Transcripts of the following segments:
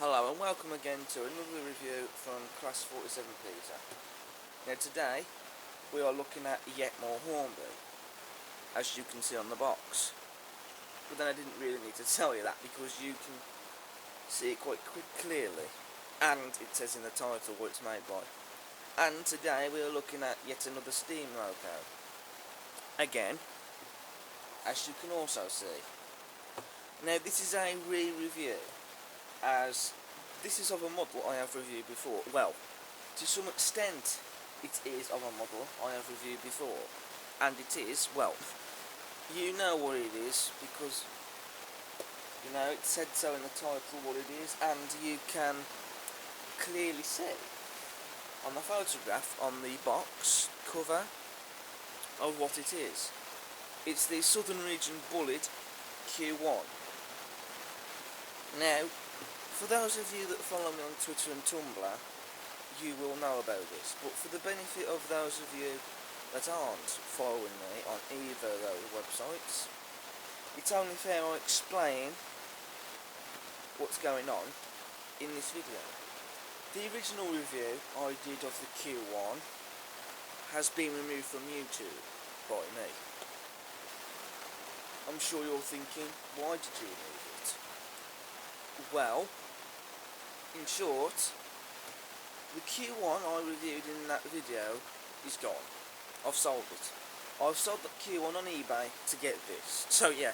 Hello and welcome again to another review from Class 47 Peter. Now today we are looking at yet more Hornby, as you can see on the box. But then I didn't really need to tell you that because you can see it quite clearly, and it says in the title what it's made by. And today we are looking at yet another steam loco. Again, as you can also see. Now this is a re-review, as this is of a model I have reviewed before. Well, to some extent it is of a model I have reviewed before, and it is, well, you know what it is because you know it said so in the title what it is, and you can clearly see on the photograph on the box cover of what it is. It's the Southern Region Bullet Q1. Now, for those of you that follow me on Twitter and Tumblr, you will know about this, but for the benefit of those of you that aren't following me on either of those websites, it's only fair I explain what's going on in this video. The original review I did of the Q1 has been removed from YouTube by me. I'm sure you're thinking, why did you remove it? Well, in short, the Q1 I reviewed in that video is gone. I've sold it. I've sold the Q1 on eBay to get this. So yeah,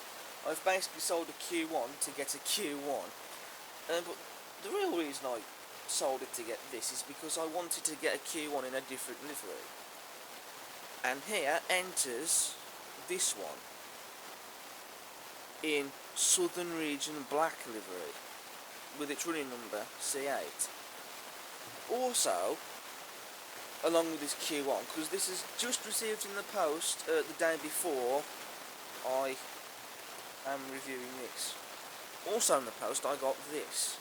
I've basically sold a Q1 to get a Q1. But the real reason I sold it to get this is because I wanted to get a Q1 in a different livery. And here enters this one in Southern Region Black livery, with its running number C8. Also, along with this Q1, because this is just received in the post the day before I am reviewing this. Also in the post I got this.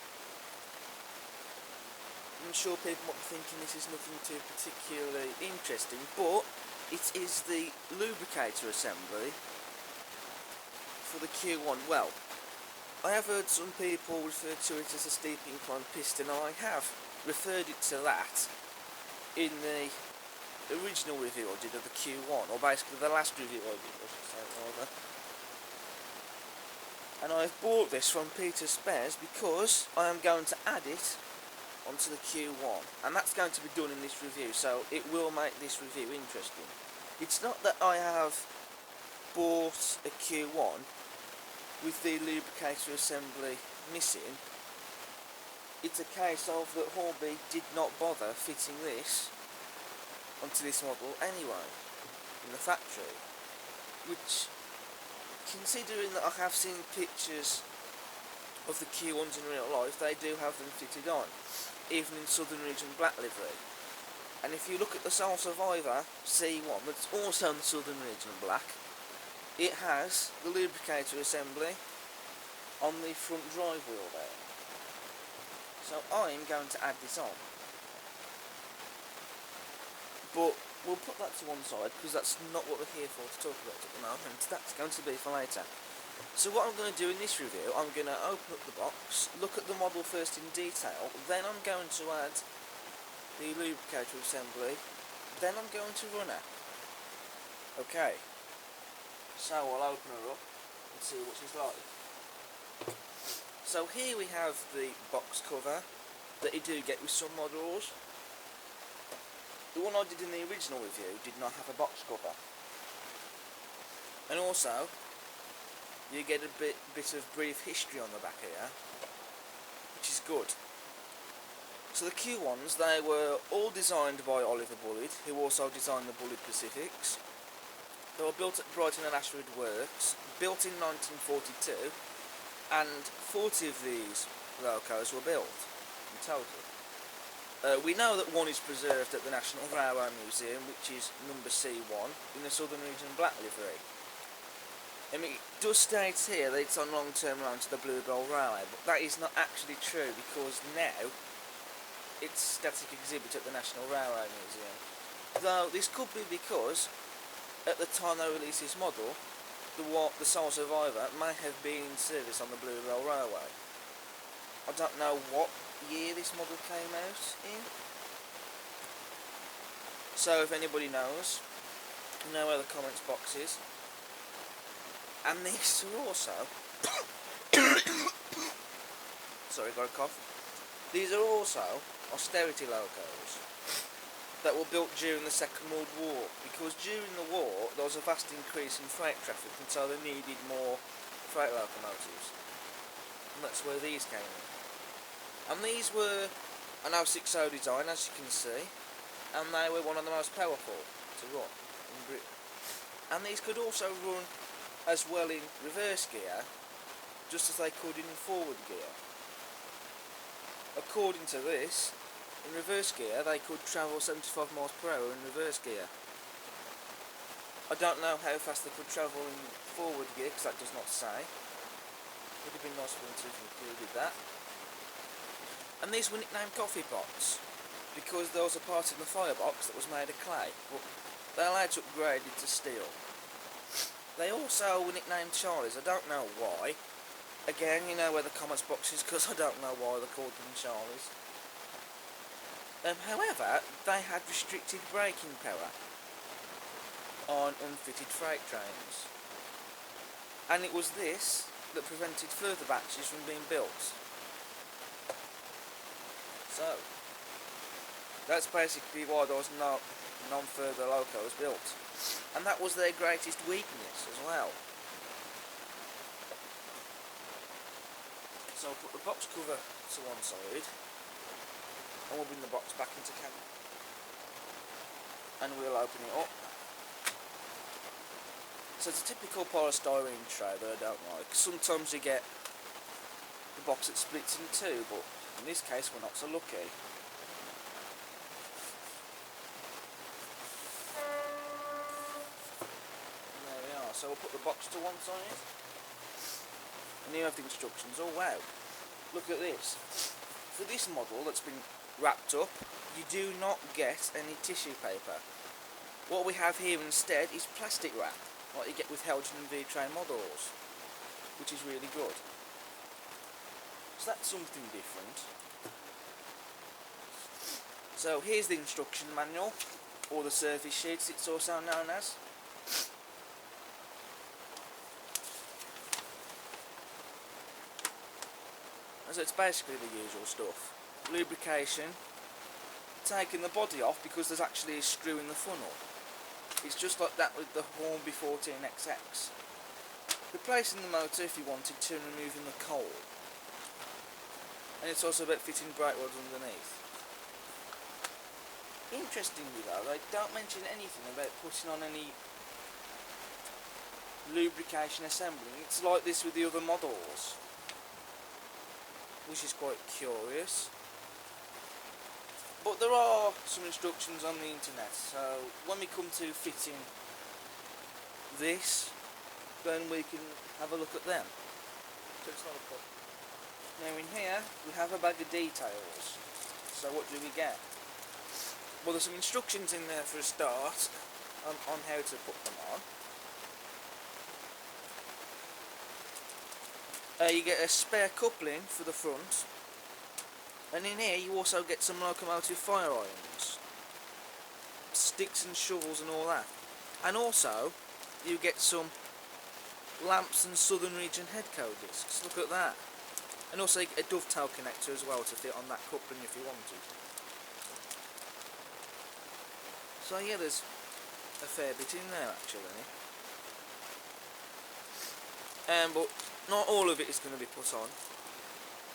I'm sure people might be thinking this is nothing too particularly interesting, but it is the lubricator assembly for the Q1. Well, I have heard some people refer to it as a steep incline piston, and I have referred it to that in the original review I did of the Q1, or basically the last review I did, I should say, rather. And I've bought this from Peter Spares because I am going to add it onto the Q1, and that's going to be done in this review, so it will make this review interesting. It's not that I have bought a Q1 with the lubricator assembly missing. It's a case of that Hornby did not bother fitting this onto this model anyway in the factory, which, considering that I have seen pictures of the Q1s in real life, they do have them fitted on, even in Southern Region Black livery. And if you look at the Sole Survivor C1 that's also in the Southern Region Black, it has the lubricator assembly on the front drive wheel there. So I'm going to add this on. But we'll put that to one side because that's not what we're here for to talk about at the moment. That's going to be for later. So what I'm going to do in this review, I'm going to open up the box, look at the model first in detail, then I'm going to add the lubricator assembly, then I'm going to run her. Okay. So I'll open her up and see what she's like. So here we have the box cover that you do get with some models. The one I did in the original review did not have a box cover. And also, you get a bit of brief history on the back here, which is good. So the Q1s, they were all designed by Oliver Bullitt, who also designed the Bullitt Pacifics. They were built at Brighton and Ashford Works, built in 1942, and 40 of these locos were built in total. We know that one is preserved at the National Railway Museum, which is number C1, in the Southern Region Black livery. I mean, it does state here that it's on long-term loan to the Bluebell Railway, but that is not actually true because now it's static exhibit at the National Railway Museum. Though this could be because at the time they released this model, the Sole Survivor may have been in service on the Bluebell Railway. I don't know what year this model came out in. So if anybody knows, you know where the comments box is. And these are also sorry, got a cough. These are also austerity locos that were built during the Second World War, because during the war there was a vast increase in freight traffic, and so they needed more freight locomotives, and that's where these came in. And these were an 060 design, as you can see, and they were one of the most powerful to run in Britain. And these could also run as well in reverse gear, just as they could in forward gear. According to this, in reverse gear they could travel 75 miles per hour in reverse gear. I don't know how fast they could travel in forward gear, because that does not say. Would have been nice for them to have included that. And these were nicknamed coffee pots, because there was a part in the firebox that was made of clay, but they later upgraded to steel. They also were nicknamed Charlies. I don't know why. Again, you know where the comments box is, because I don't know why they called them Charlies. However, they had restricted braking power on unfitted freight trains, and it was this that prevented further batches from being built. So that's basically why there was no further locos built, and that was their greatest weakness as well. So I'll put the box cover to one side, and we'll bring the box back into camera, and we'll open it up. So it's a typical polystyrene tray that I don't like. Sometimes you get the box that splits in two, but in this case we're not so lucky. And there we are. So we'll put the box to one side, and here you have the instructions. Oh wow, look at this. For this model that's been wrapped up, you do not get any tissue paper. What we have here instead is plastic wrap, like you get with Helgen and V-train models, which is really good. So that's something different. So here's the instruction manual, or the service sheets it's also known as. So it's basically the usual stuff. Lubrication, taking the body off because there's actually a screw in the funnel. It's just like that with the Hornby 14XX. Replacing the motor if you wanted to, and removing the coal. And it's also about fitting brake rods underneath. Interestingly though, they don't mention anything about putting on any lubrication assembly. It's like this with the other models, which is quite curious. But there are some instructions on the internet, so when we come to fitting this, then we can have a look at them. So it's not a problem. Now in here we have a bag of details. So what do we get? Well, there's some instructions in there for a start on how to put them on. You get a spare coupling for the front, and in here you also get some locomotive fire irons, sticks and shovels and all that, and also you get some lamps and Southern Region headco discs. Look at that. And also you get a dovetail connector as well to fit on that coupling if you wanted. So yeah, there's a fair bit in there actually. But not all of it is going to be put on.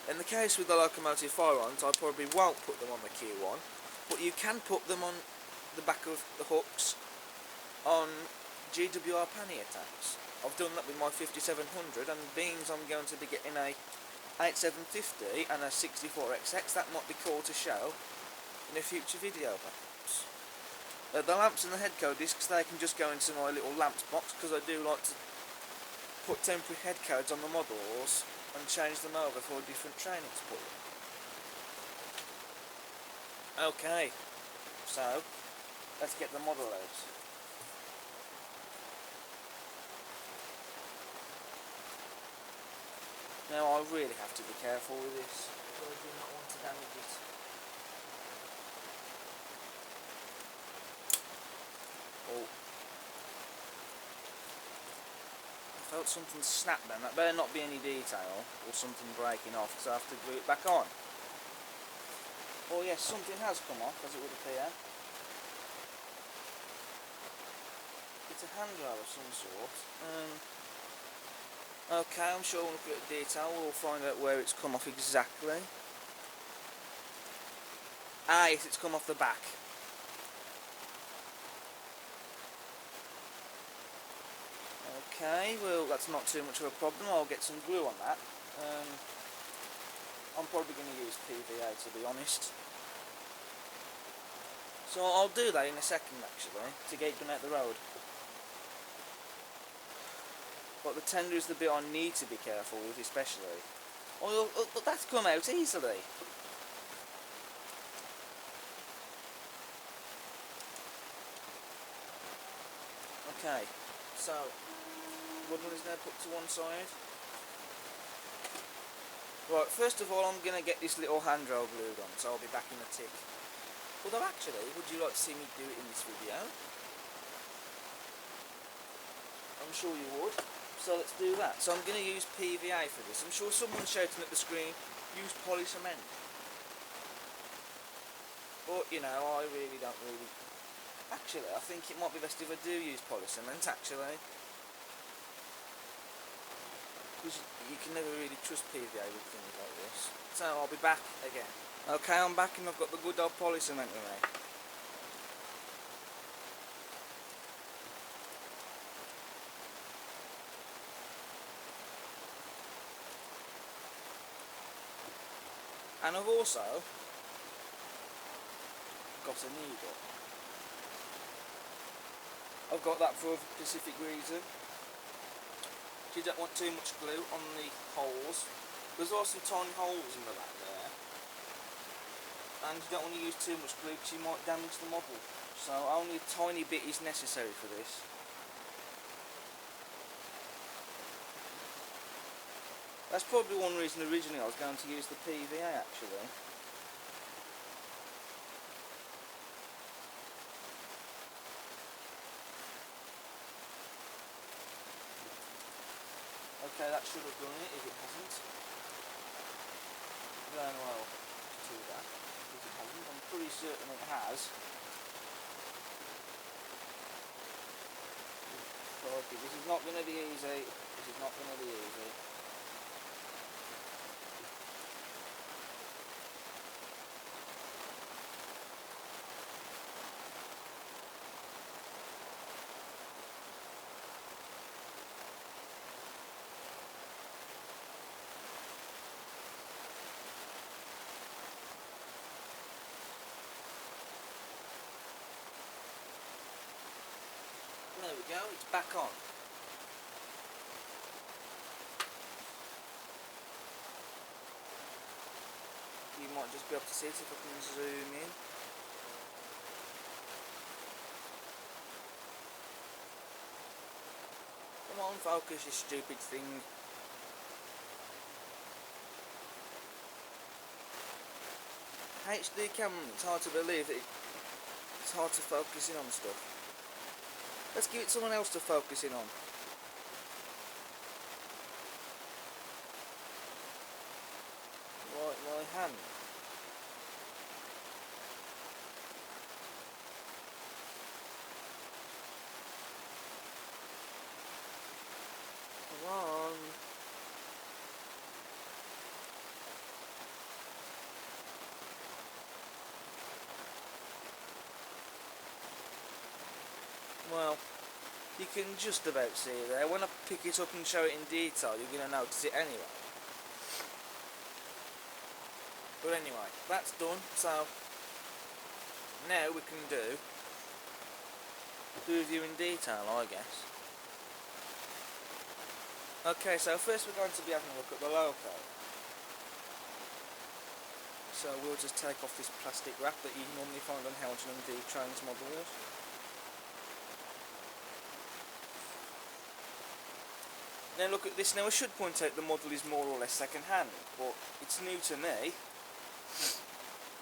In the case with the locomotive fire irons, I probably won't put them on the Q1, but you can put them on the back of the hooks on GWR pannier tanks. I've done that with my 5700, and being I'm going to be getting a 8750 and a 64XX, that might be cool to show in a future video perhaps. The lamps and the headco discs, they can just go into my little lamps box, because I do like to put temporary head codes on the models and change them over for a different training sport. Okay, so let's get the model out. Now I really have to be careful with this, because I do not want to damage it. Oh, I felt something snap then. That better not be any detail or something breaking off, because I have to glue it back on. Oh yes, something has come off, as it would appear. It's a handrail of some sort. Okay, I'm sure we'll look at detail, we'll find out where it's come off exactly. Ah yes, it's come off the back. Okay, well that's not too much of a problem, I'll get some glue on that. I'm probably going to use PVA, to be honest. So I'll do that in a second actually, to get it done out the road. But the tender is the bit I need to be careful with, especially. Oh, but that's come out easily. Okay, so wooden is now put to one side. Right, first of all I'm going to get this little handrail glued on, so I'll be back in a tick. Although actually, would you like to see me do it in this video? I'm sure you would. So let's do that. So I'm going to use PVA for this. I'm sure someone's shouting at the screen, use poly cement. But, you know, I really don't really... Actually, I think it might be best if I do use poly cement, actually. Because you can never really trust PVA with things like this. So I'll be back again. Okay, I'm back and I've got the good old poly cement with me. And I've also got a needle. I've got that for a specific reason. You don't want too much glue on the holes. There's also some tiny holes in the back there. And you don't want to use too much glue because you might damage the model. So only a tiny bit is necessary for this. That's probably one reason originally I was going to use the PVA actually. Okay, that should have done it if it hasn't. Then well, to that, if it hasn't, I'm pretty certain it has. Okay, this is not going to be easy. This is not going to be easy. There we go, it's back on. You might just be able to see it if I can zoom in. Come on, focus, you stupid thing. HD camera, it's hard to believe that it's hard to focus in on stuff. Let's give it someone else to focus in on. Right, my hand. Come on. Well, you can just about see it there. When I pick it up and show it in detail, you're going to notice it anyway. But anyway, that's done. So now we can do the review in detail, I guess. Okay, so first we're going to be having a look at the loco. So we'll just take off this plastic wrap that you normally find on Helton and D Trains models. Now look at this. Now I should point out the model is more or less second hand, but it's new to me,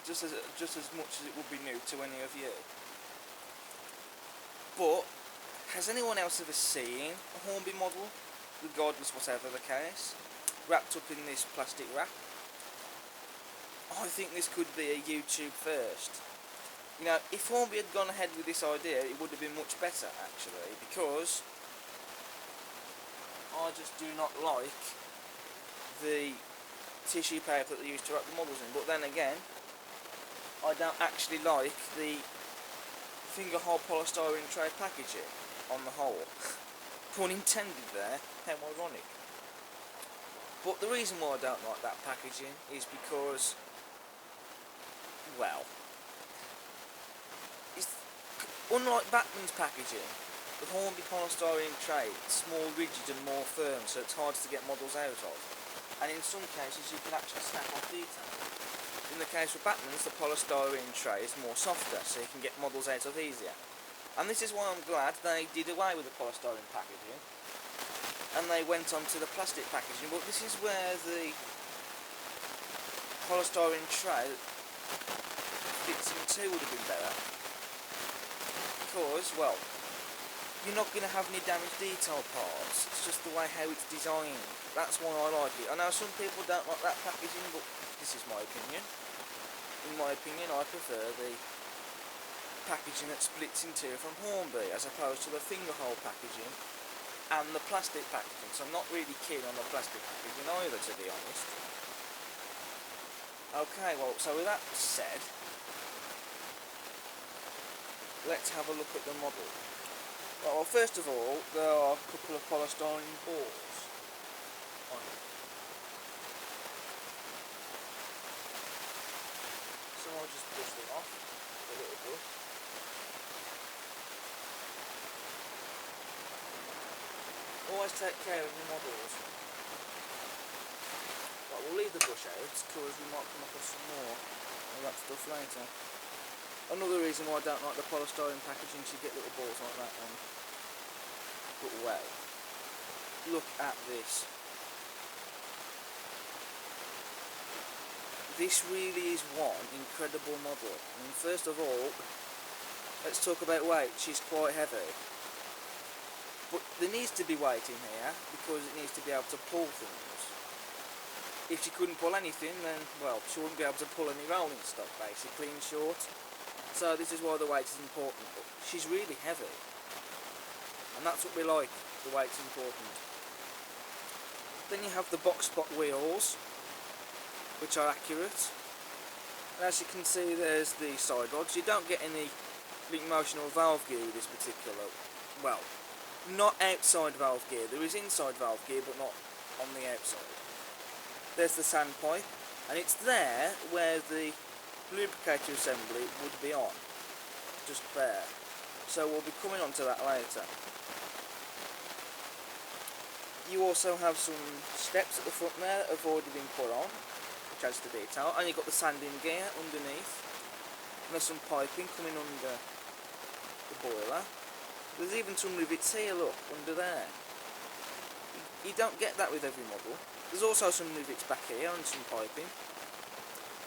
just as much as it would be new to any of you. But has anyone else ever seen a Hornby model, regardless whatever the case, wrapped up in this plastic wrap? I think this could be a YouTube first. You know, if Hornby had gone ahead with this idea, it would have been much better actually, because I just do not like the tissue paper that they used to wrap the models in. But then again, I don't actually like the finger hole polystyrene tray packaging on the whole. Pun intended there, how ironic. But the reason why I don't like that packaging is because, well, it's, unlike Batman's packaging, the Hornby polystyrene tray is more rigid and more firm, so it's hard to get models out of. And in some cases you can actually snap off detail. In the case of Batman's, the polystyrene tray is more softer, so you can get models out of easier. And this is why I'm glad they did away with the polystyrene packaging and they went on to the plastic packaging. But this is where the polystyrene tray fits in too would have been better, because, well, you're not going to have any damaged detail parts. It's just the way how it's designed. That's why I like it. I know some people don't like that packaging, but this is my opinion. In my opinion, I prefer the packaging that splits in two from Hornby, as opposed to the finger hole packaging and the plastic packaging. So I'm not really keen on the plastic packaging either, to be honest. Okay, well, so with that said, let's have a look at the model. Well, first of all, there are a couple of polystyrene balls on it. So I'll just push them off with a little brush. Always take care of your models. Right, we'll leave the brush out because we might come across some more of that stuff later. Another reason why I don't like the polystyrene packaging is you get little balls like that on. But well, look at this. This really is one incredible model. I mean, first of all, let's talk about weight. She's quite heavy. But there needs to be weight in here because it needs to be able to pull things. If she couldn't pull anything, then, well, she wouldn't be able to pull any rolling stock, basically, in short. So this is why the weight is important. But she's really heavy. And that's what we like, the weight's important. Then you have the box spot wheels, which are accurate. And as you can see, there's the side rods. You don't get any link motion or valve gear with this particular, well, not outside valve gear. There is inside valve gear, but not on the outside. There's the sandpipe, and it's there where the lubricator assembly would be on, just there. So we'll be coming on to that later. You also have some steps at the front there that have already been put on, which adds to detail, and you've got the sanding gear underneath. And there's some piping coming under the boiler. There's even some rivets here, look, under there. You don't get that with every model. There's also some rivets back here and some piping.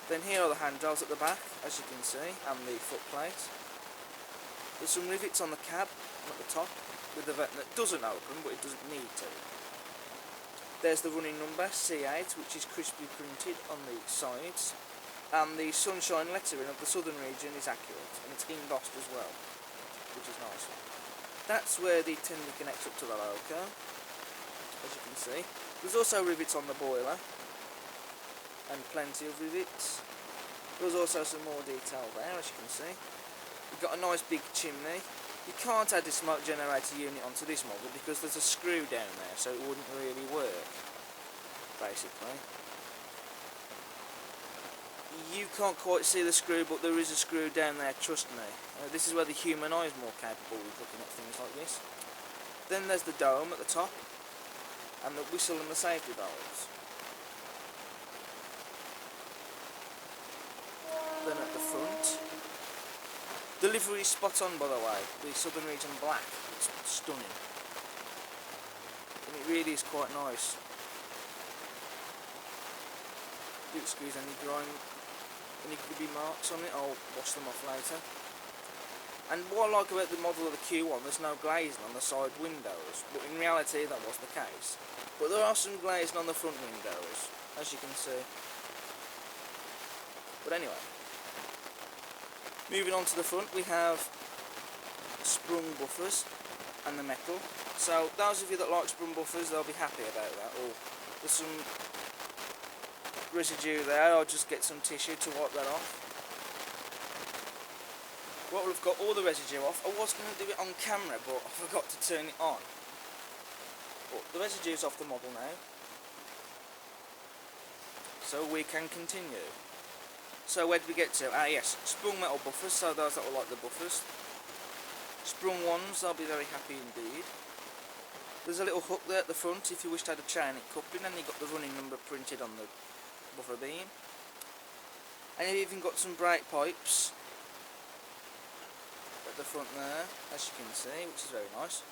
Then here are the handrails at the back, as you can see, and the foot plate. There's some rivets on the cab at the top, with the vent that doesn't open, but it doesn't need to. There's the running number, C8, which is crisply printed on the sides. And the sunshine lettering of the southern region is accurate, and it's embossed as well, which is nice. That's where the tender connects up to the loco, as you can see. There's also rivets on the boiler, and plenty of rivets. There's also some more detail there, as you can see. We've got a nice big chimney. You can't add a smoke generator unit onto this model because there's a screw down there, so it wouldn't really work, basically. You can't quite see the screw, but there is a screw down there, trust me. This is where the human eye is more capable of looking at things like this. Then there's the dome at the top, and the whistle and the safety valves. Then at the front, the livery is spot on, by the way. The Southern Region black, it's stunning. And it really really is quite nice. Do excuse any grubby marks on it, I'll wash them off later. And what I like about the model of the Q1, there's no glazing on the side windows, but in reality that was the case. But there are some glazing on the front windows, as you can see. But anyway, moving on to the front, we have sprung buffers and the metal. So those of you that like sprung buffers, they'll be happy about that. Or there's some residue there, I'll just get some tissue to wipe that off. Well, we've got all the residue off. I was going to do it on camera, but I forgot to turn it on. But the residue's off the model now, so we can continue. So where did we get to? Yes, sprung metal buffers, so those that will like the buffers. Sprung ones, I'll be very happy indeed. There's a little hook there at the front if you wish to add a chain link coupling, and you've got the running number printed on the buffer beam. And you've even got some brake pipes at the front there, as you can see, which is very nice.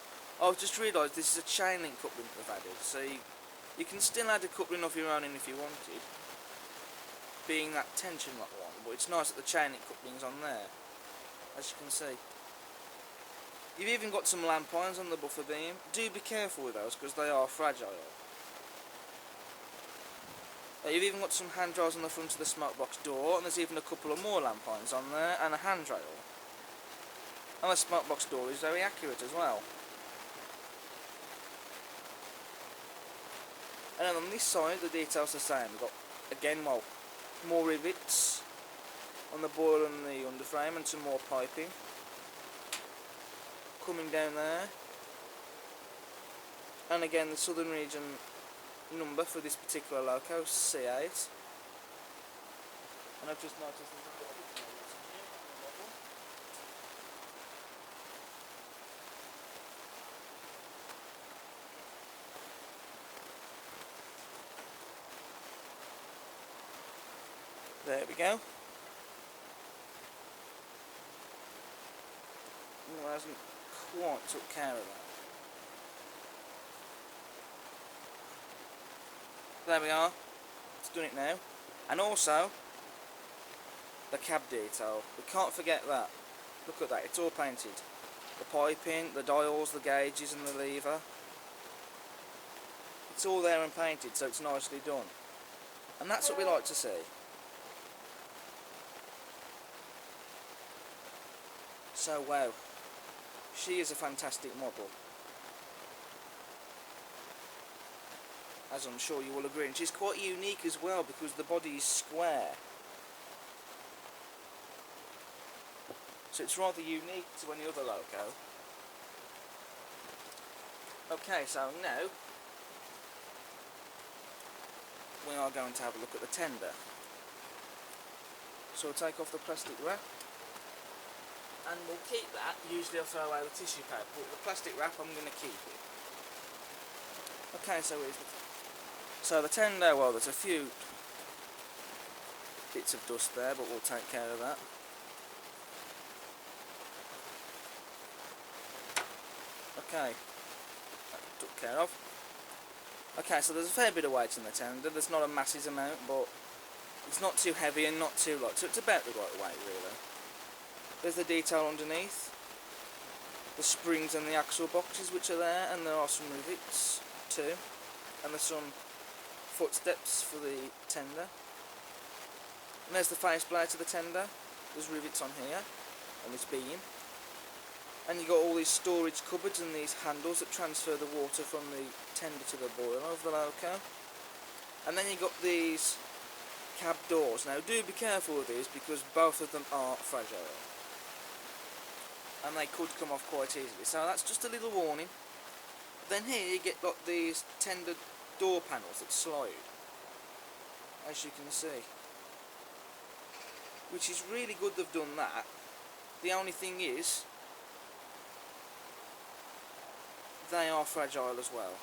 I've just realised this is a chain link coupling that they've added, so you can still add a coupling of your own in if you wanted, being that tension lock one, but it's nice that the chain link coupling's on there, as you can see. You've even got some lamp irons on the buffer beam. Do be careful with those because they are fragile. You've even got some handrails on the front of the smoke box door, and there's even a couple of more lamp irons on there and a handrail. And the smoke box door is very accurate as well. And then on this side the details are the same. We've got, again, well, more rivets on the boiler and the underframe, and some more piping coming down there. And again, the southern region number for this particular loco, C8. And I've just noticed there's a bit of noise in here on the model. There we go. Well, hasn't quite took care of that. There we are. It's done it now. And also the cab detail. We can't forget that. Look at that. It's all painted. The piping, the dials, the gauges, and the lever. It's all there and painted, so it's nicely done. And that's what we like to see. So wow, she is a fantastic model, as I'm sure you will agree, and she's quite unique as well because the body is square, so it's rather unique to any other loco. Okay, so now we are going to have a look at the tender. So we'll take off the plastic wrap. And we'll keep that. Usually I'll throw away the tissue paper, but the plastic wrap I'm going to keep it. Okay, so the tender, well, there's a few bits of dust there, but we'll take care of that. Okay, that took care of. Okay, so there's a fair bit of weight in the tender. There's not a massive amount, but it's not too heavy and not too light, so it's about the right weight, really. There's the detail underneath, the springs and the axle boxes which are there, and there are some rivets too, and there's some footsteps for the tender. And there's the faceplate of the tender. There's rivets on here, on this beam. And you've got all these storage cupboards and these handles that transfer the water from the tender to the boiler of the loco. And then you've got these cab doors. Now do be careful with these because both of them are fragile, and they could come off quite easily, so that's just a little warning. Then here you get like these tender door panels that slide, as you can see, which is really good they've done that. The only thing is they are fragile as well,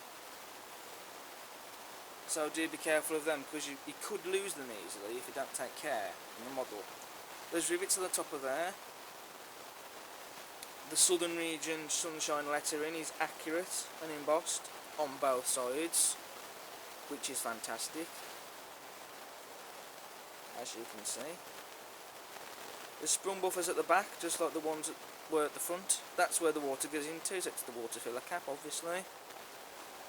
so do be careful of them because you could lose them easily if you don't take care in the model. There's rivets at the top of there. The southern region sunshine lettering is accurate and embossed. on both sides, which is fantastic, as you can see. There's sprung buffers at the back, just like the ones that were at the front. That's where the water goes into, so it's the water filler cap, obviously.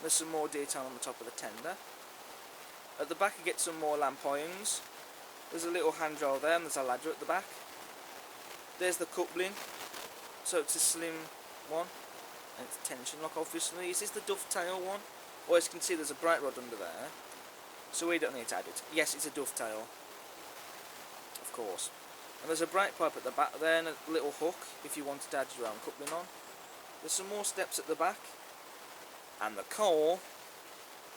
There's some more detail on the top of the tender. At the back you get some more lamp irons. There's a little handrail there, and there's a ladder at the back. There's the coupling, so it's a slim one, and it's tension lock, obviously. Is this the dovetail one? Or as you can see, there's a brake rod under there, so we don't need to add it. Yes, it's a dovetail, of course. And there's a brake pipe at the back there, and a little hook if you wanted to add your own coupling on. There's some more steps at the back, and the coal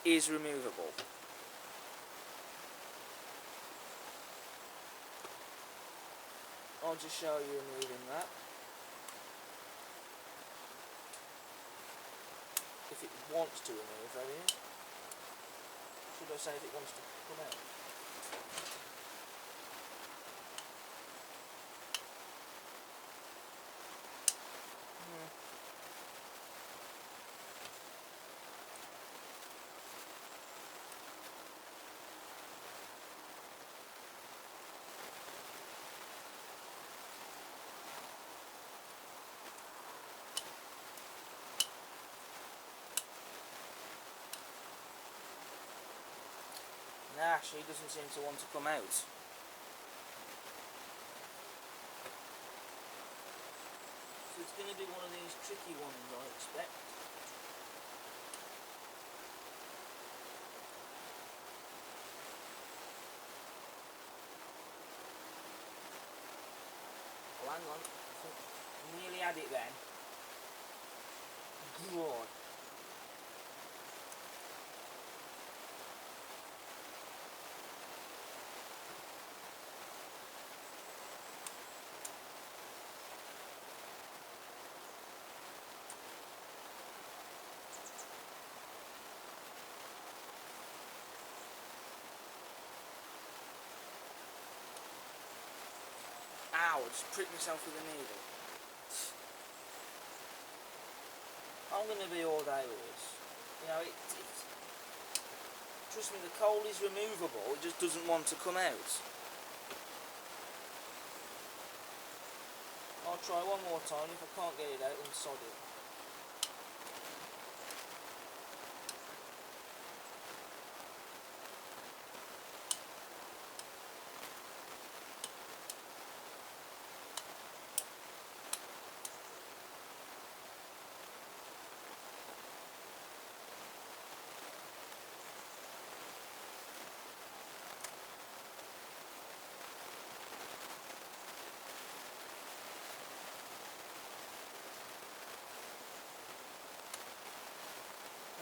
is removable. I'll just show you removing that. If it wants to remove, that is. Should I say if it wants to come out? Nah, she doesn't seem to want to come out. So it's going to be one of these tricky ones, I expect. Oh, hang on. Nearly had it then. God. Ow, I just pricked myself with a needle. I'm going to be all day with this. You know, trust me, the coal is removable, it just doesn't want to come out. I'll try one more time. If I can't get it out, then sod it.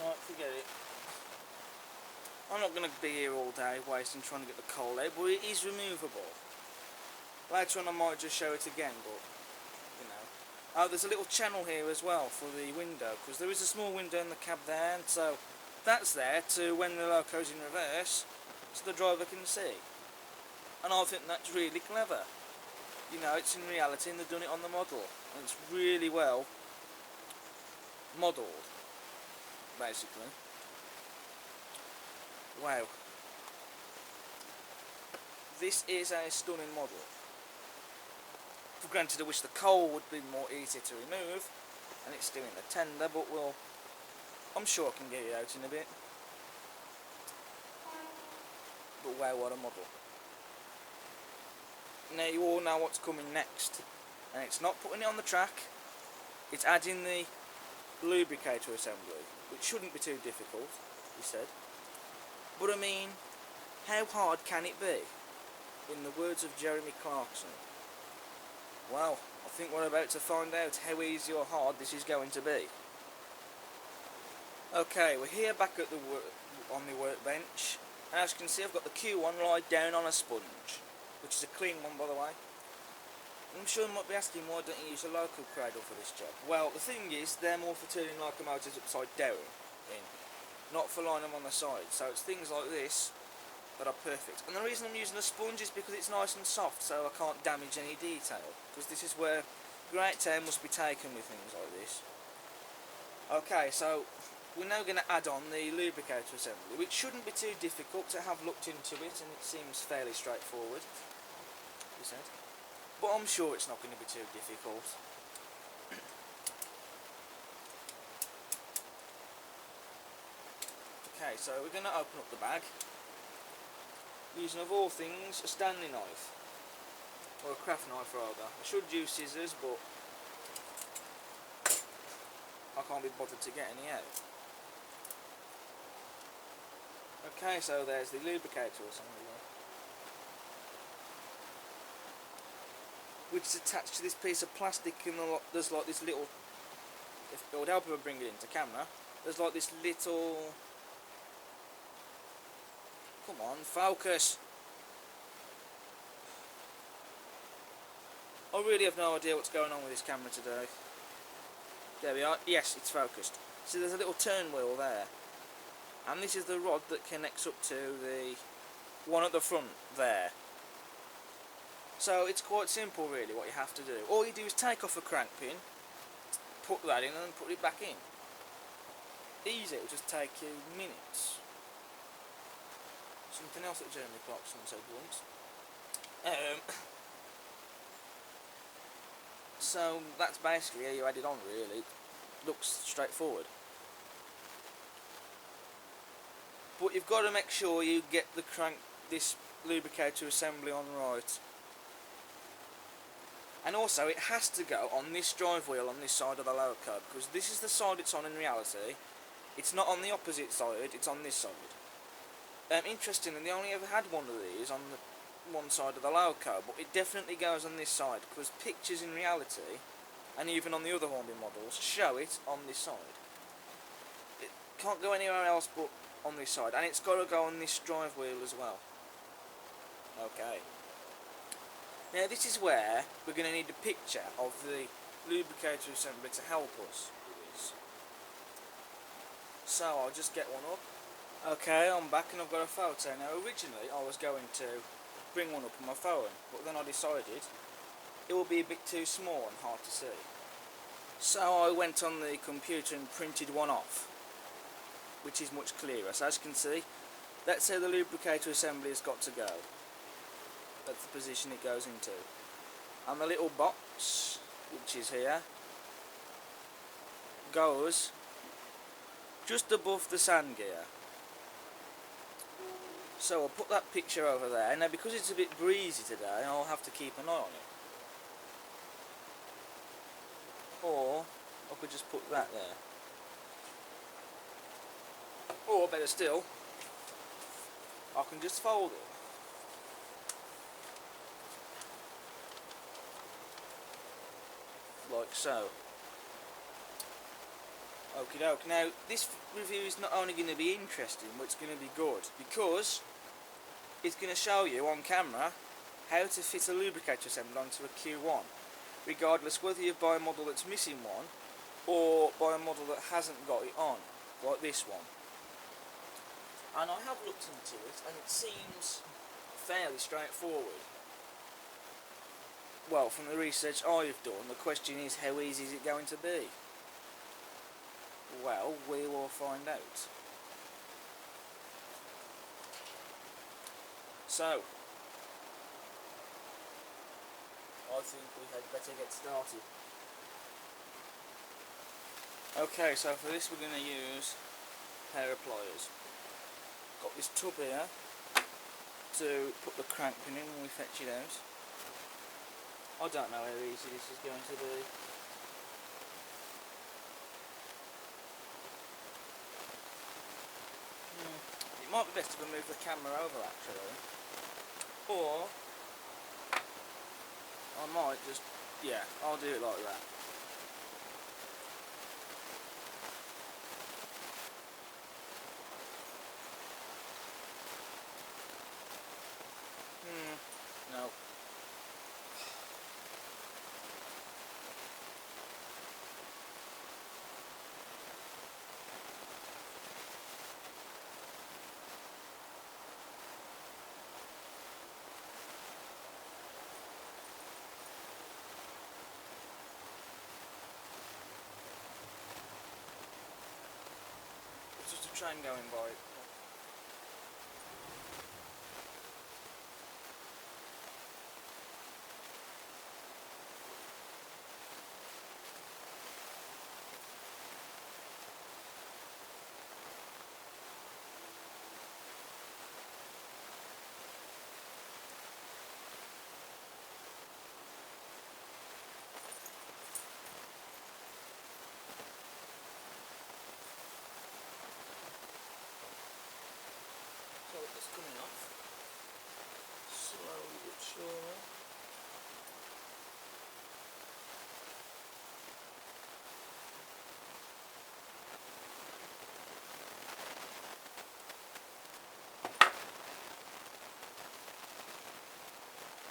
Right, forget it. I'm not going to be here all day wasting trying to get the coal out, but it is removable. Later on I might just show it again, but, you know. Oh, there's a little channel here as well for the window, because there is a small window in the cab there, and so that's there to when the loco's in reverse, so the driver can see. And I think that's really clever. You know, it's in reality, and they've done it on the model, and it's really well modelled, basically. Wow. This is a stunning model. For granted, I wish the coal would be more easy to remove, and it's still in the tender, but I'm sure I can get it out in a bit. But wow, what a model. Now you all know what's coming next, and it's not putting it on the track, it's adding the lubricator assembly, which shouldn't be too difficult, he said. But I mean, how hard can it be? In the words of Jeremy Clarkson. Well, I think we're about to find out how easy or hard this is going to be. Okay, we're here back at on the workbench, and as you can see I've got the Q1 laid down on a sponge, which is a clean one by the way. I'm sure you might be asking, why don't you use a local cradle for this job? Well, the thing is, they're more for turning locomotives upside down not for lining them on the side, so it's things like this that are perfect. And the reason I'm using a sponge is because it's nice and soft, so I can't damage any detail, because this is where great care must be taken with things like this. Okay, so we're now going to add on the lubricator assembly, which shouldn't be too difficult. To have looked into it, and it seems fairly straightforward, he said. But I'm sure it's not going to be too difficult. Okay, so we're going to open up the bag using, of all things, a Stanley knife, or a craft knife rather. I should use scissors, but I can't be bothered to get any out. Okay, so there's the lubricator assembly, which is attached to this piece of plastic, and there's like this little, if it would help if I bring it into camera, there's like this little, come on, focus. I really have no idea what's going on with this camera today. There we are, yes, it's focused. See, there's a little turn wheel there, and this is the rod that connects up to the one at the front there. So it's quite simple really what you have to do. All you do is take off a crank pin, put that in and put it back in. Easy, it'll just take you minutes. Something else that Jeremy Clarkson said once. So that's basically how you add it on really. Looks straightforward. But you've got to make sure you get this lubricator assembly on right. And also it has to go on this drive wheel on this side of the lower curb, because this is the side it's on in reality. It's not on the opposite side, it's on this side. Interestingly, they only ever had one of these on the one side of the lower curb, but it definitely goes on this side, because pictures in reality, and even on the other Hornby models, show it on this side. It can't go anywhere else but on this side, and it's got to go on this drive wheel as well. Okay. Now this is where we're going to need a picture of the lubricator assembly to help us with this. So I'll just get one up. Okay, I'm back and I've got a photo. Now originally I was going to bring one up on my phone, but then I decided it will be a bit too small and hard to see. So I went on the computer and printed one off, which is much clearer. So as you can see, that's how the lubricator assembly has got to go. That's the position it goes into. And the little box, which is here, goes just above the sand gear. So I'll put that picture over there. Now because it's a bit breezy today, I'll have to keep an eye on it. Or I could just put that there. Or better still, I can just fold it. Like so. Okie doke. Now this review is not only going to be interesting, but it's going to be good, because it's going to show you on camera how to fit a lubricator assembly onto a Q1, regardless whether you buy a model that's missing one or buy a model that hasn't got it on, like this one. And I have looked into it and it seems fairly straightforward. Well, from the research I've done, the question is, how easy is it going to be? Well, we will find out. So, I think we had better get started. Okay, so for this we're going to use a pair of pliers. Got this tub here to put the crank pin in when we fetch it out. I don't know how easy this is going to be. It might be best if I move the camera over actually. Or I might just, yeah, I'll do it like that. No. train going by. So it's coming off slowly but surely.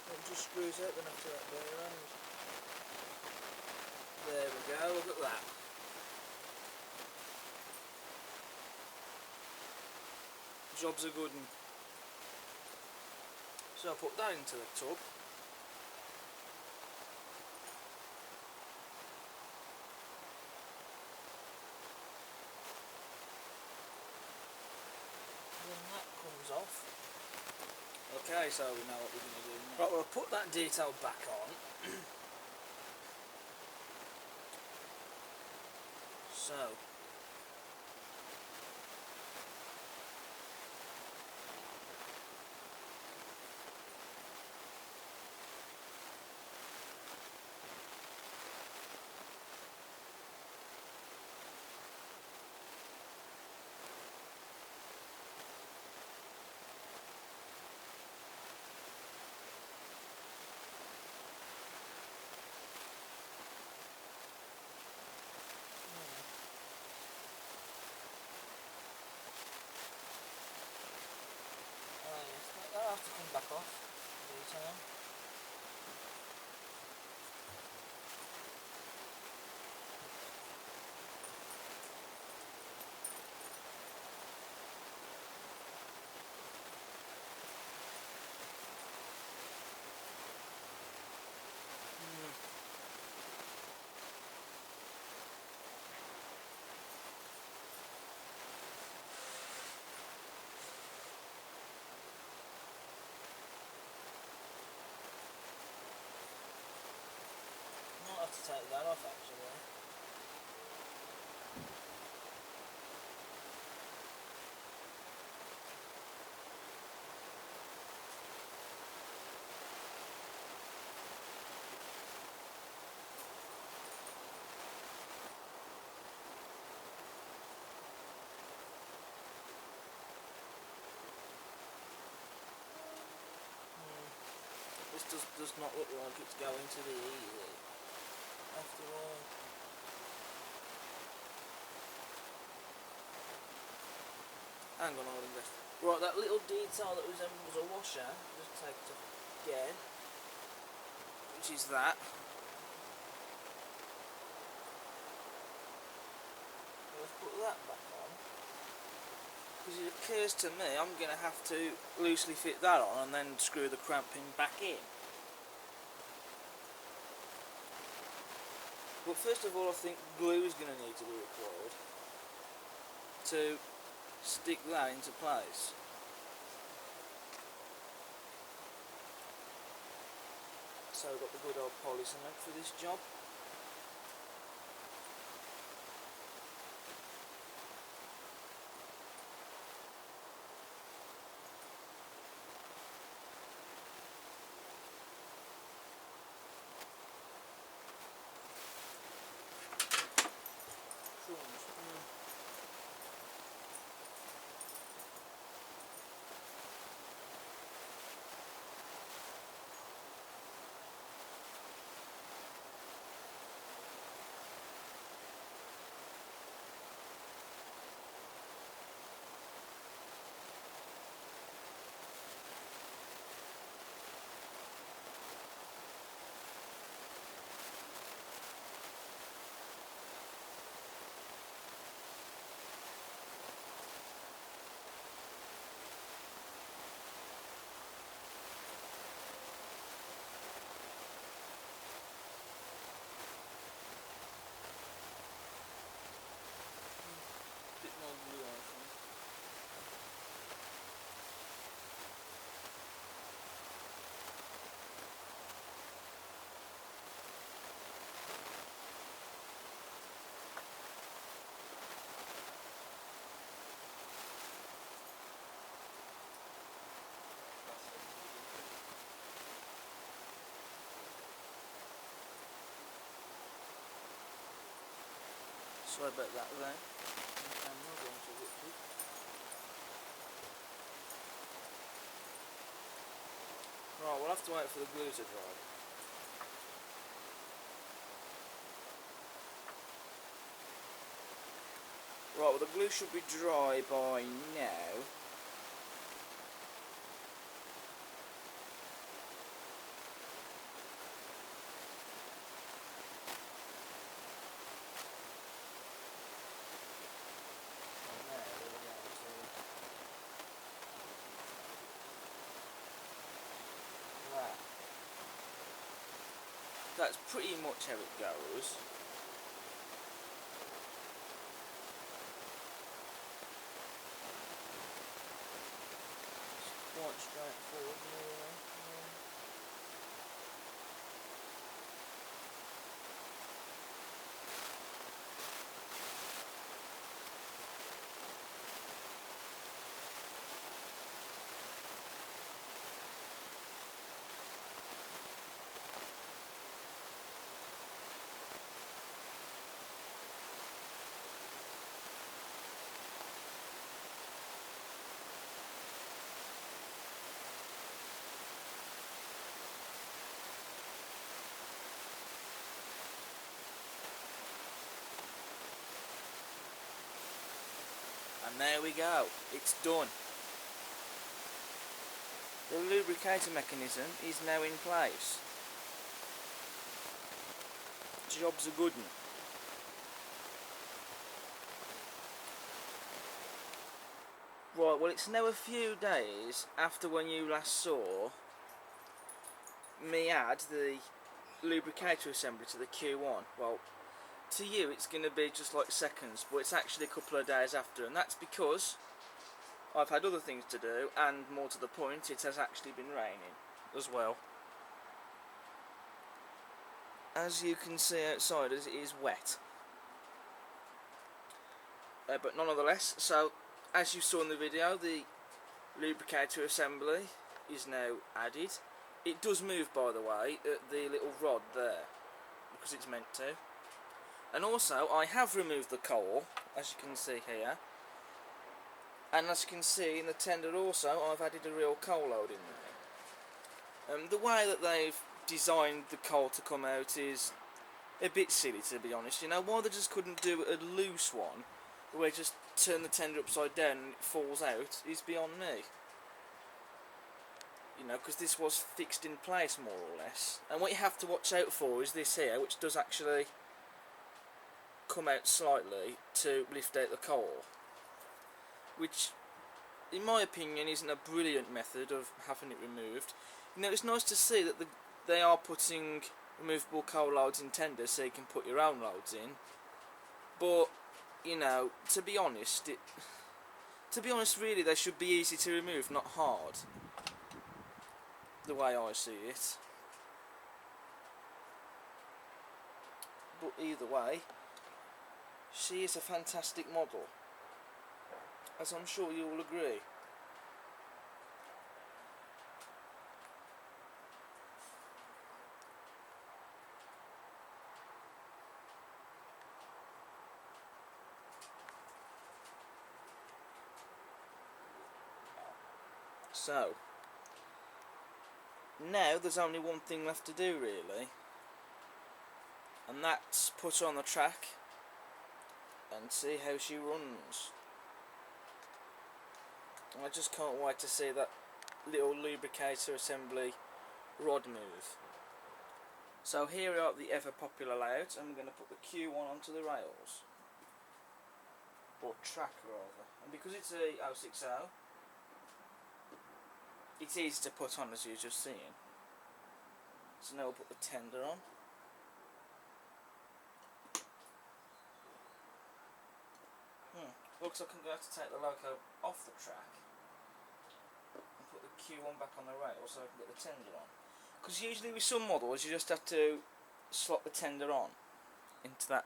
It just screws out then after that bare end. There we go, look at that. Job's a good one. So I put that into the tub. When that comes off. Okay, so we know what we're going to do now. Right, well, I'll put that detail back on. So. That'll have to come back off detail. Might have to take that off actually. This does not look like it's going to be easy after all. Hang on, I'll invest. Right, that little detail that was a washer, just take it off again, which is that. Let's put that back on, because it occurs to me I'm going to have to loosely fit that on and then screw the cramping back in. But first of all, I think glue is going to need to be required to stick that into place. So I've got the good old poly cement for this job. Sorry about that there. Camera going to look good. Right, we'll have to wait for the glue to dry. Right, well the glue should be dry by now. That's pretty much how it goes. It's quite straightforward, really. And there we go, it's done. The lubricator mechanism is now in place. Job's a good one. Right, well it's now a few days after when you last saw me add the lubricator assembly to the Q1. Well, to you it's going to be just like seconds, but it's actually a couple of days after, and that's because I've had other things to do, and more to the point, it has actually been raining as well. As you can see outside, as it is wet. But nonetheless, so as you saw in the video, the lubricator assembly is now added. It does move, by the way, at the little rod there, because it's meant to. And also, I have removed the coal, as you can see here. And as you can see in the tender also, I've added a real coal load in there. The way that they've designed the coal to come out is a bit silly, to be honest. You know, why they just couldn't do a loose one, where you just turn the tender upside down and it falls out, is beyond me. You know, because this was fixed in place, more or less. And what you have to watch out for is this here, which does actually come out slightly to lift out the coal, which in my opinion isn't a brilliant method of having it removed. You know, it's nice to see that they are putting removable coal loads in tenders so you can put your own loads in, but you know, to be honest really they should be easy to remove, not hard, the way I see it. But either way, she is a fantastic model, as I'm sure you will agree. So, now there's only one thing left to do really, and that's put her on the track and see how she runs. I just can't wait to see that little lubricator assembly rod move. So here we are at the ever popular layout, and we're going to put the Q1 onto the rails, or track rather, and because it's a 060, it's easy to put on, as you've just seen. So now we'll put the tender on. Looks like I'm going to have to take the loco off the track and put the Q1 back on the rail so I can get the tender on. Because usually with some models you just have to slot the tender on into that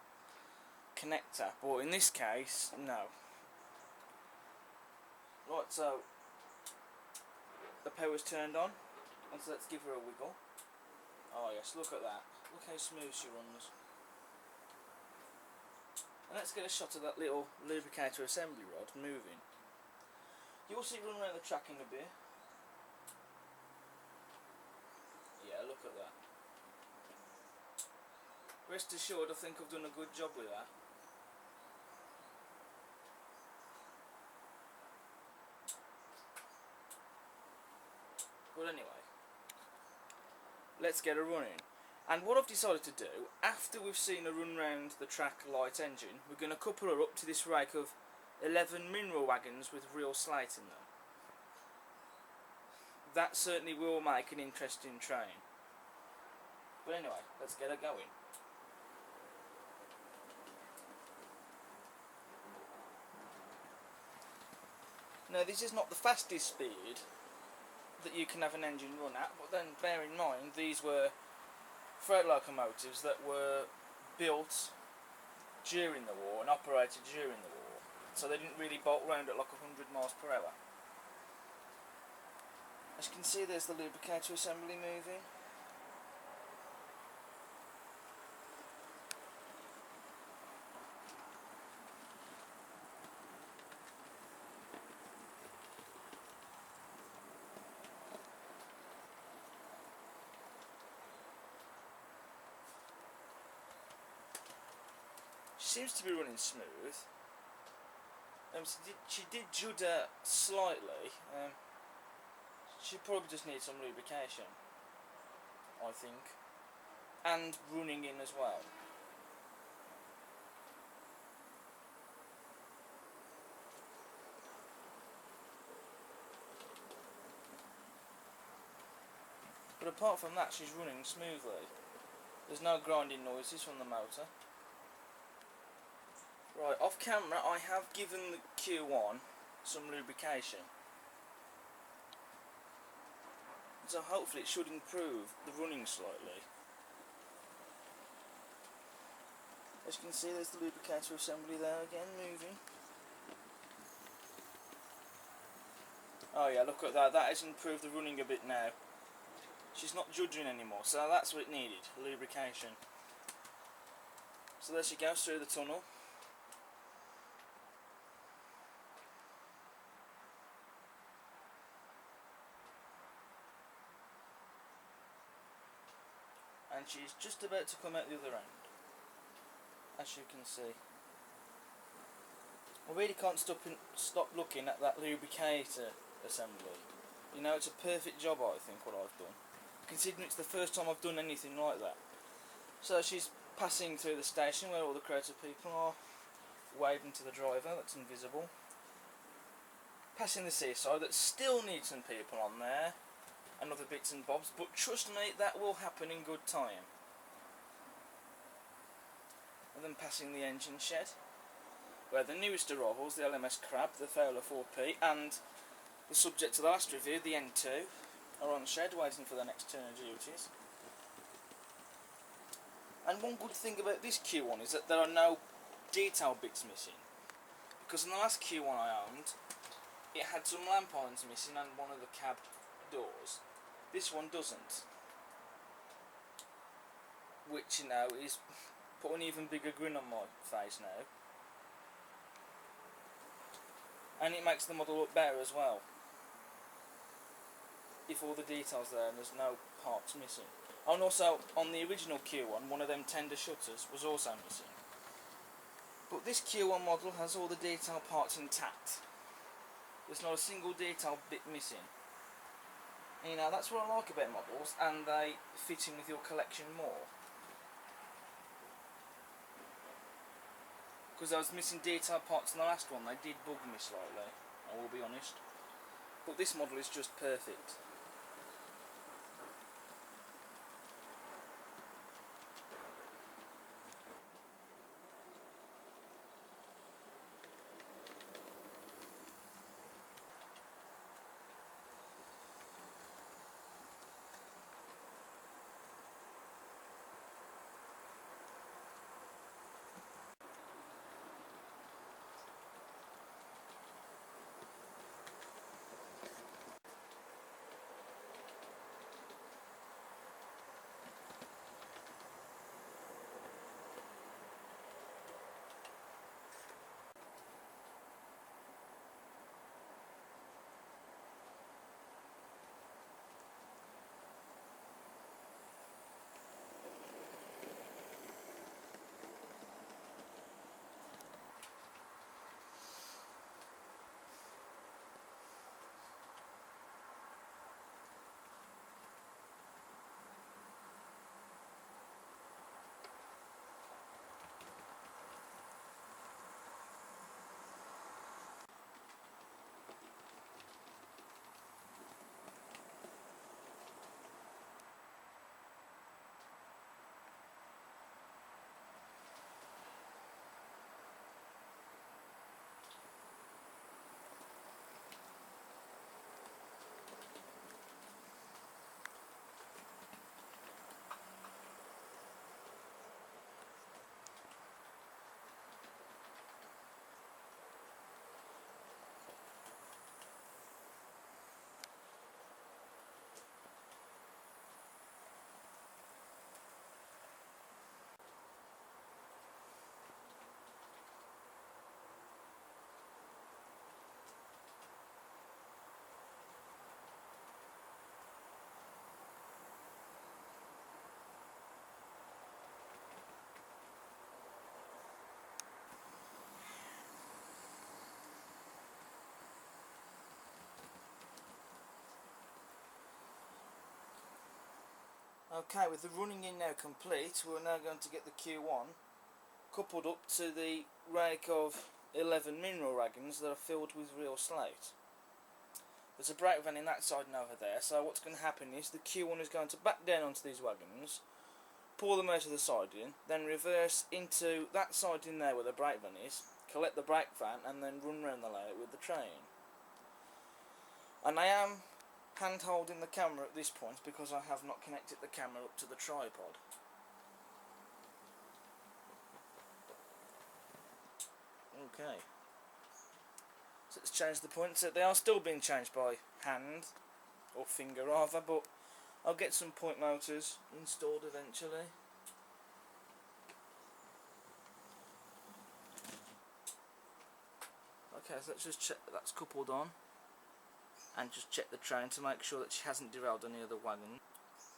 connector, but in this case, no. Right, so the power's turned on, and so let's give her a wiggle. Oh yes, look at that. Look how smooth she runs. And let's get a shot of that little lubricator assembly rod moving. You'll see it run around the track in a bit. Yeah, look at that. Rest assured, I think I've done a good job with that. But anyway, let's get her running. And what I've decided to do, after we've seen her run round the track light engine, we're going to couple her up to this rake of 11 mineral wagons with real slate in them. That certainly will make an interesting train. But anyway, let's get her going. Now, this is not the fastest speed that you can have an engine run at, but then bear in mind these were freight locomotives that were built during the war and operated during the war, so they didn't really bolt round at like 100 miles per hour. As you can see, there's the lubricator assembly moving. She seems to be running smooth. She did judder slightly. She probably just needs some lubrication, I think, and running in as well. But apart from that, she's running smoothly. There's no grinding noises from the motor. Right, off camera I have given the Q1 some lubrication. So hopefully it should improve the running slightly. As you can see, there's the lubricator assembly there again, moving. Oh yeah, look at that, that has improved the running a bit now. She's not judging anymore, so that's what it needed, lubrication. So there she goes through the tunnel. And she's just about to come out the other end, as you can see. I really can't stop looking at that lubricator assembly. You know, it's a perfect job, I think, what I've done, considering it's the first time I've done anything like that. So she's passing through the station where all the crowds of people are, waving to the driver that's invisible. Passing the seaside that still needs some people on there, and other bits and bobs, but trust me, that will happen in good time. And then passing the engine shed, where the newest arrivals, the LMS Crab, the Fowler 4P, and the subject of the last review, the N2, are on shed waiting for their next turn of duties. And one good thing about this Q1 is that there are no detail bits missing, because in the last Q1 I owned, it had some lamp irons missing and one of the cab doors. This one doesn't, which, you know, is put an even bigger grin on my face now, and it makes the model look better as well, if all the details there and there's no parts missing. And also, on the original Q1, one of them tender shutters was also missing. But this Q1 model has all the detail parts intact. There's not a single detail bit missing. And, you know, that's what I like about models, and they fit in with your collection more. Because I was missing detail parts in the last one, they did bug me slightly, I will be honest. But this model is just perfect. Okay, with the running in now complete, we're now going to get the Q1 coupled up to the rake of 11 mineral wagons that are filled with real slate. There's a brake van in that side and over there, so what's going to happen is the Q1 is going to back down onto these wagons, pull them out of the siding, then reverse into that siding there where the brake van is, collect the brake van and then run round the layout with the train. And I am hand holding the camera at this point because I have not connected the camera up to the tripod. Okay. So let's change the points. They are still being changed by hand, or finger rather, but I'll get some point motors installed eventually. Okay, so let's just check that that's coupled on, and just check the train to make sure that she hasn't derailed any other wagon.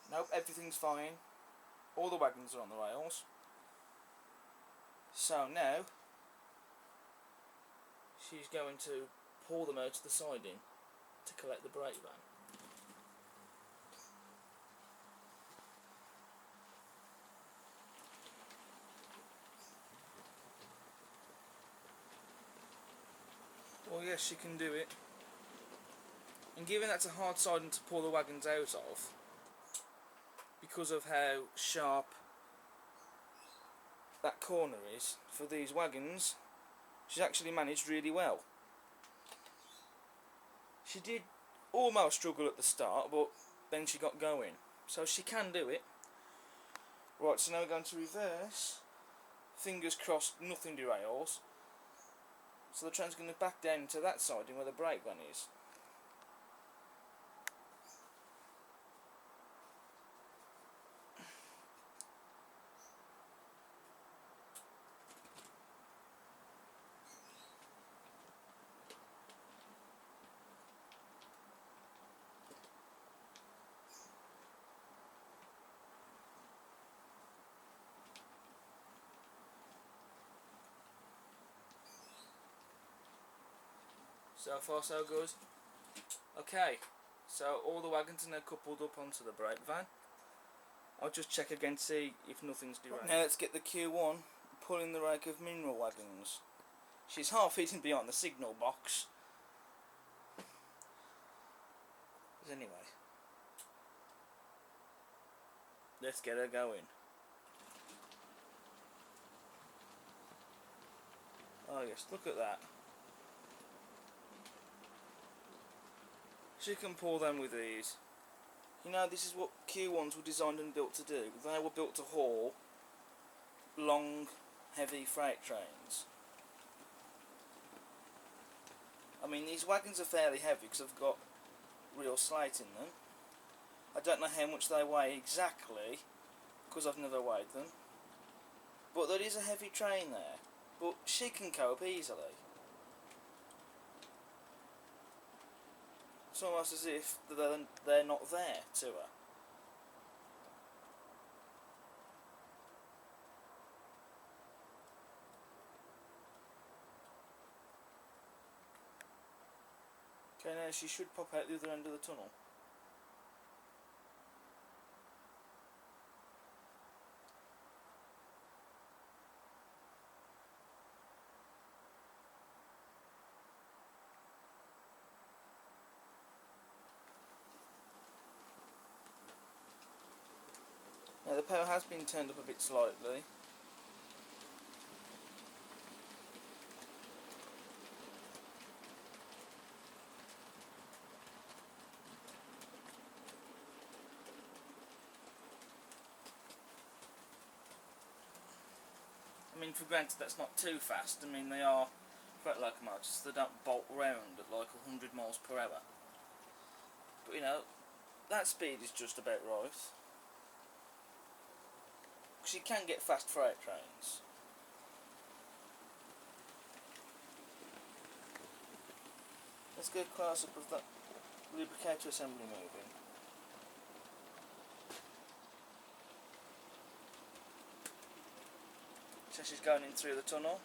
Nope, everything's fine. All the wagons are on the rails. So now she's going to pull them out to the siding to collect the brake van. Well, yes, she can do it. And given that's a hard siding to pull the wagons out of, because of how sharp that corner is for these wagons, she's actually managed really well. She did almost struggle at the start, but then she got going. So she can do it. Right, so now we're going to reverse. Fingers crossed nothing derails. So the train's going to back down to that siding where the brake van is. So far so good. Okay, so all the wagons are now coupled up onto the brake van. I'll just check again to see if nothing's derailed. Now let's get the Q1 pulling the rake of mineral wagons. She's half hidden behind the signal box. But anyway, let's get her going. Oh yes, look at that. She can pull them with ease. You know, this is what Q1s were designed and built to do. They were built to haul long, heavy freight trains. I mean, these wagons are fairly heavy because they've got real slate in them. I don't know how much they weigh exactly because I've never weighed them. But there is a heavy train there. But she can cope easily. It's almost as if they're not there to her. Okay, now she should pop out the other end of the tunnel. Now the power has been turned up a bit slightly. I mean, for granted that's not too fast. I mean, they are freight locomotives, so they don't bolt round at like 100 miles per hour. But you know, that speed is just about right. Because you can get fast freight trains. Let's get a close up of that lubricator assembly moving. So she's going in through the tunnel,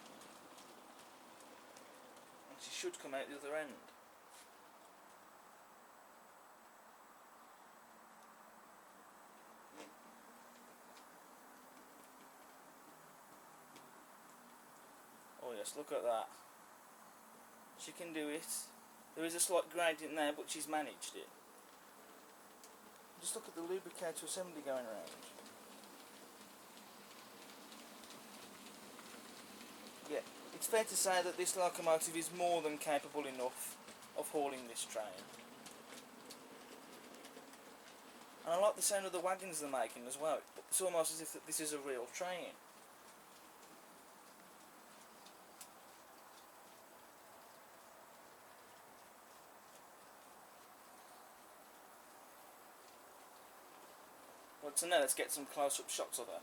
and she should come out the other end. first. Look at that. She can do it. There is a slight gradient there, but she's managed it. Just look at the lubricator assembly going around. Yeah, it's fair to say that this locomotive is more than capable enough of hauling this train. And I like the sound of the wagons they're making as well. It's almost as if this is a real train. Well, so now let's get some close-up shots of her.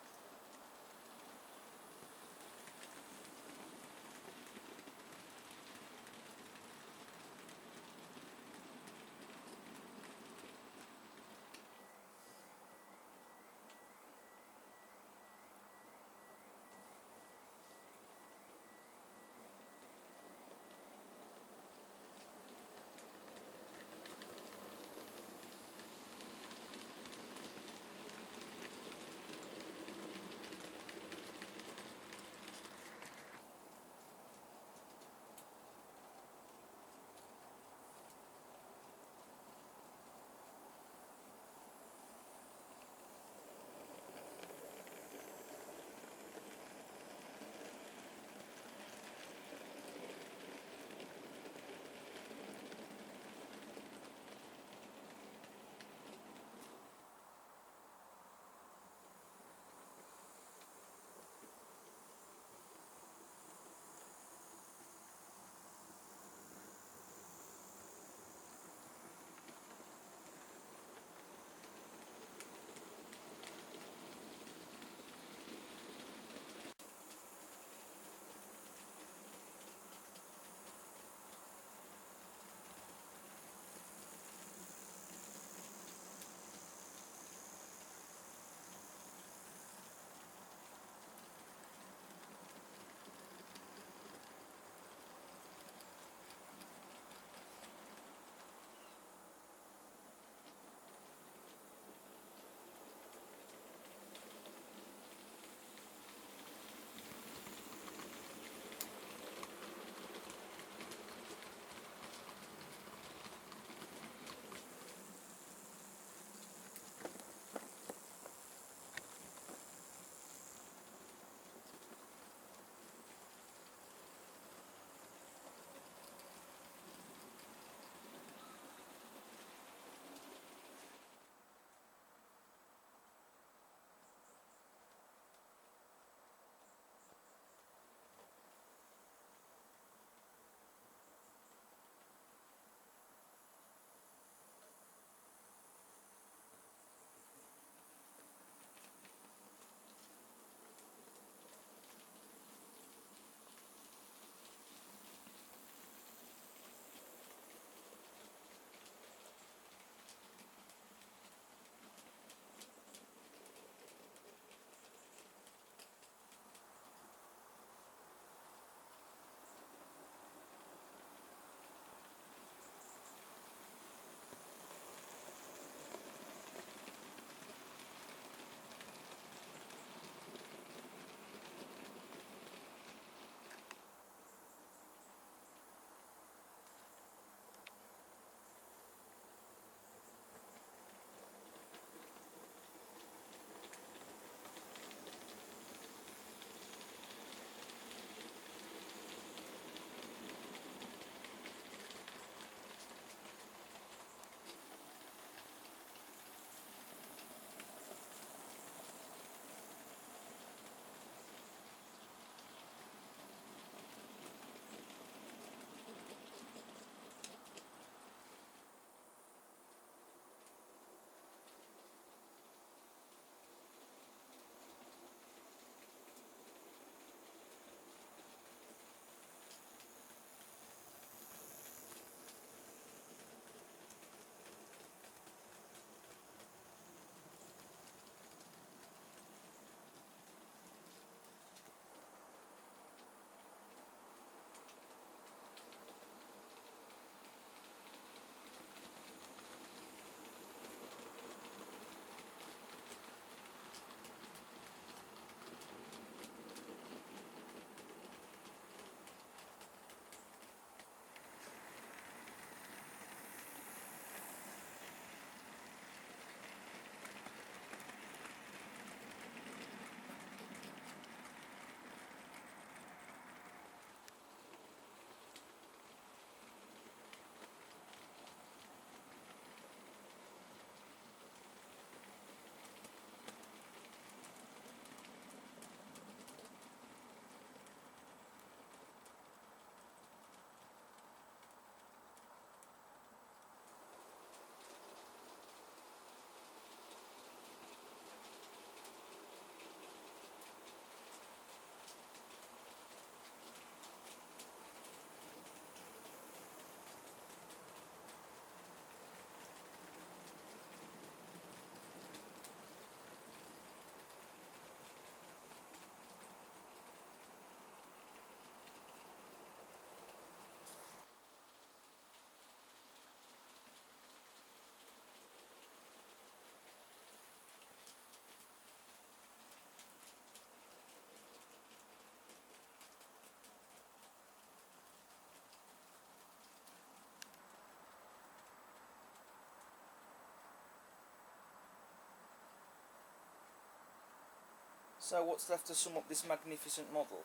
So what's left to sum up this magnificent model?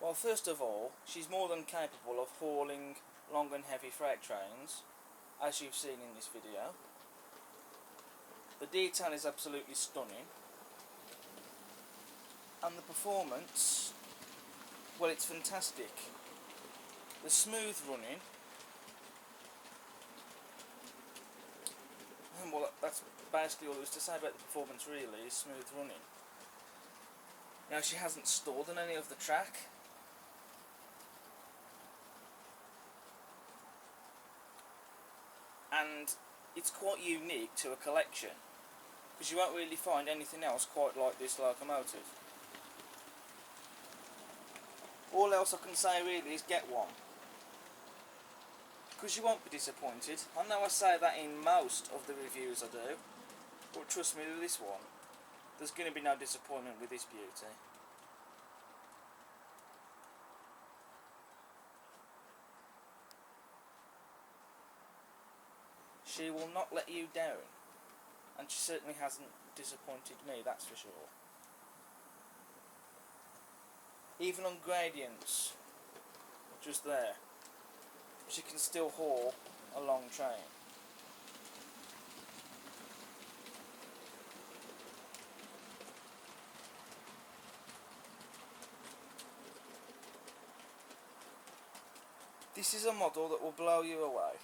Well, first of all, she's more than capable of hauling long and heavy freight trains, as you've seen in this video. The detail is absolutely stunning, and the performance, well, it's fantastic. The smooth running, well, that's basically all there is to say about the performance really, is smooth running. Now, she hasn't stalled on any of the track. And it's quite unique to a collection, because you won't really find anything else quite like this locomotive. All else I can say really is get one, because you won't be disappointed. I know I say that in most of the reviews I do, but trust me, with this one, there's going to be no disappointment with this beauty. She will not let you down, and she certainly hasn't disappointed me, that's for sure. Even on gradients, just there, she can still haul a long train. This is a model that will blow you away.